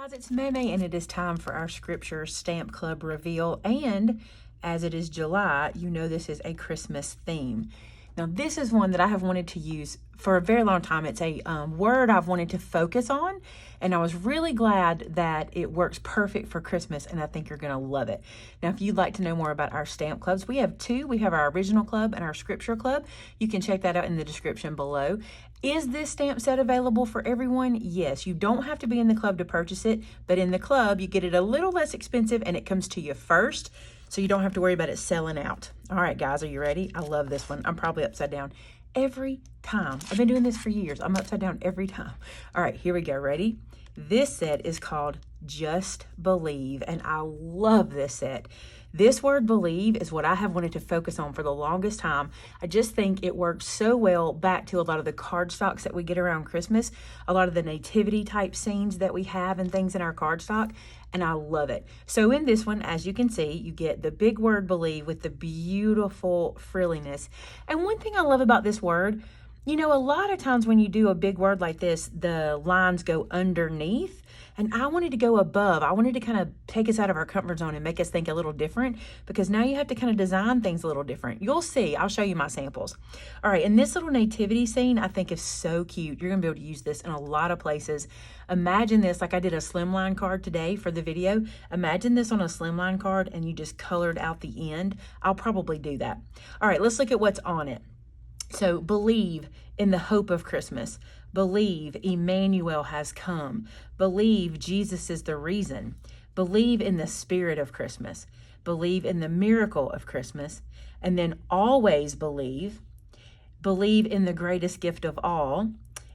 Guys, it's Maymay, and it is time for our Scripture Stamp Club reveal. And as it is July, you know this is a Christmas theme. Now, this is one that I have wanted to use for a very long time. It's a word I've wanted to focus on, and I was really glad that it works perfect for Christmas, and I think you're going to love it. Now, if you'd like to know more about our stamp clubs, we have two. We have our original club and our Scripture club. You can check that out in the description below. Is this stamp set available for everyone? Yes. You don't have to be in the club to purchase it, but in the club, you get it a little less expensive, and it comes to you first, so you don't have to worry about it selling out. All right, guys, are you ready? I love this one. I'm probably upside down every time. I've been doing this for years. I'm upside down every time. All right, here we go. Ready? This set is called Just Believe, and I love this set. This word believe is what I have wanted to focus on for the longest time. I just think it works so well back to a lot of the cardstocks that we get around Christmas, a lot of the nativity type scenes that we have and things in our cardstock, and I love it. So in this one, as you can see, you get the big word believe with the beautiful frilliness. And one thing I love about this word, you know, a lot of times when you do a big word like this, the lines go underneath, and I wanted to go above. I wanted to kind of take us out of our comfort zone and make us think a little different, because now you have to kind of design things a little different. You'll see. I'll show you my samples. All right, and this little nativity scene I think is so cute. You're going to be able to use this in a lot of places. Imagine this, like I did a slimline card today for the video. Imagine this on a slimline card and you just colored out the end. I'll probably do that. All right, let's look at what's on it. So believe in the hope of Christmas. Believe Emmanuel has come. Believe Jesus is the reason. Believe in the spirit of Christmas. Believe in the miracle of Christmas. And then always believe. Believe in the greatest gift of all.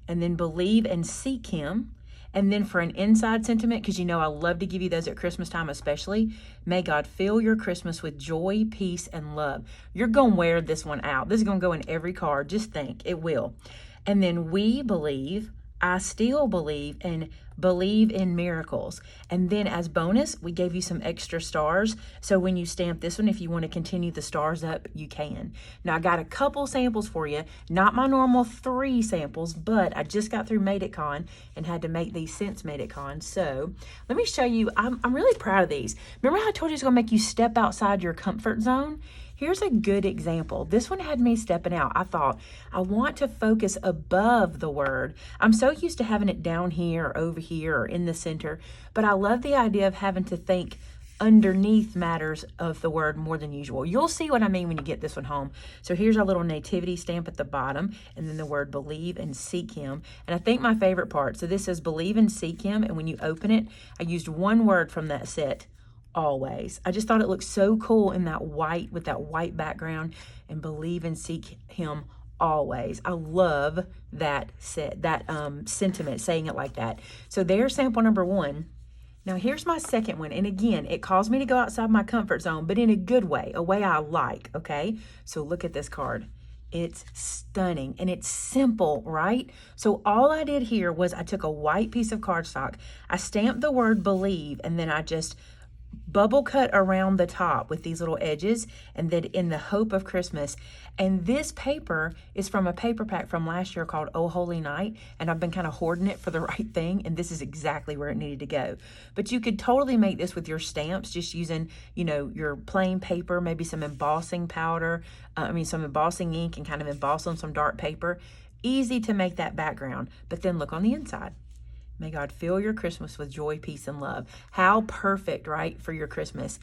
And then believe and seek him. And then for an inside sentiment, because you know I love to give you those at Christmas time especially, may God fill your Christmas with joy, peace, and love. You're going to wear this one out. This is going to go in every card. Just think, it will. And then we believe, I still believe, and believe in miracles. And then as bonus, we gave you some extra stars. So when you stamp this one, if you want to continue the stars up, you can. Now I got a couple samples for you, not my normal 3 samples, but I just got through Made It Con and had to make these since Made It Con. So let me show you, I'm really proud of these. Remember how I told you it's going to make you step outside your comfort zone? Here's a good example. This one had me stepping out. I thought, I want to focus above the word. I'm so used to having it down here or over here or in the center, but I love the idea of having to think underneath matters of the word more than usual. You'll see what I mean when you get this one home. So here's our little nativity stamp at the bottom, and then the word believe and seek him. And I think my favorite part, so this says believe and seek him, and when you open it, I used one word from that set, always. I just thought it looked so cool in that white, with that white background, and believe and seek him always. I love that sentiment, saying it like that. So there's sample number 1. Now here's my second one, and again, it caused me to go outside my comfort zone, but in a good way, a way I like, okay? So look at this card. It's stunning, and it's simple, right? So all I did here was I took a white piece of cardstock, I stamped the word believe, and then I just bubble cut around the top with these little edges, and then in the hope of Christmas. And this paper is from a paper pack from last year called Oh Holy Night, and I've been kind of hoarding it for the right thing, and this is exactly where it needed to go. But you could totally make this with your stamps, just using, you know, your plain paper, maybe some embossing powder, some embossing ink, and kind of emboss on some dark paper. Easy to make that background, but then look on the inside. May God fill your Christmas with joy, peace, and love. How perfect, right, for your Christmas.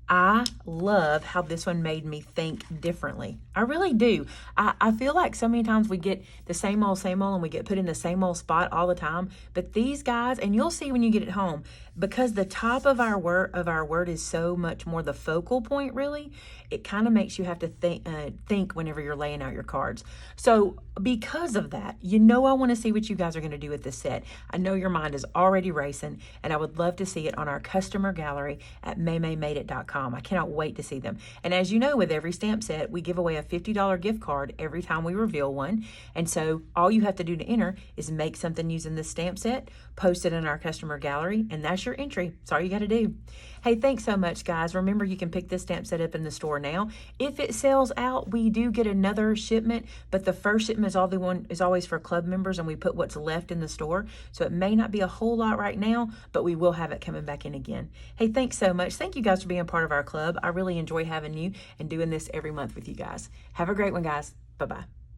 I love how this one made me think differently. I really do. I feel like so many times we get the same old, and we get put in the same old spot all the time. But these guys, and you'll see when you get it home, because the top of our word is so much more the focal point, really, it kind of makes you have to think whenever you're laying out your cards. So because of that, you know I want to see what you guys are going to do with this set. I know your mind is already racing, and I would love to see it on our customer gallery at MaymayMadeIt.com. I cannot wait to see them. And as you know, with every stamp set, we give away a $50 gift card every time we reveal one. And so all you have to do to enter is make something using this stamp set, post it in our customer gallery, and that's your entry. That's all you got to do. Hey, thanks so much, guys. Remember, you can pick this stamp set up in the store now. If it sells out, we do get another shipment, but the first shipment item is always for club members, and we put what's left in the store. So it may not be a whole lot right now, but we will have it coming back in again. Hey, thanks so much. Thank you guys for being part of our club. I really enjoy having you and doing this every month with you guys. Have a great one, guys. Bye-bye.